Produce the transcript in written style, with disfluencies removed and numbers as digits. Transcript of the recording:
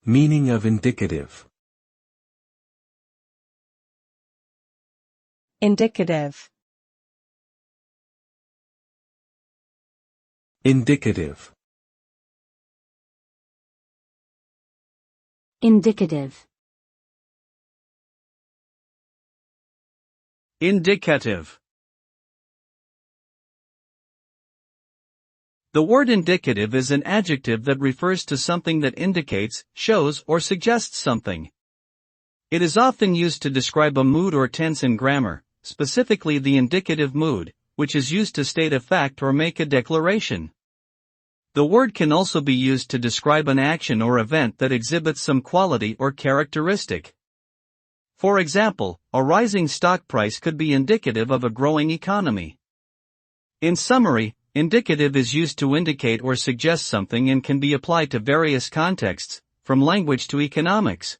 Meaning of indicative. Indicative. Indicative. Indicative. Indicative. The word indicative is an adjective that refers to something that indicates, shows, or suggests something. It is often used to describe a mood or tense in grammar, specifically the indicative mood, which is used to state a fact or make a declaration. The word can also be used to describe an action or event that exhibits some quality or characteristic. For example, a rising stock price could be indicative of a growing economy. In summary, indicative is used to indicate or suggest something and can be applied to various contexts, from language to economics.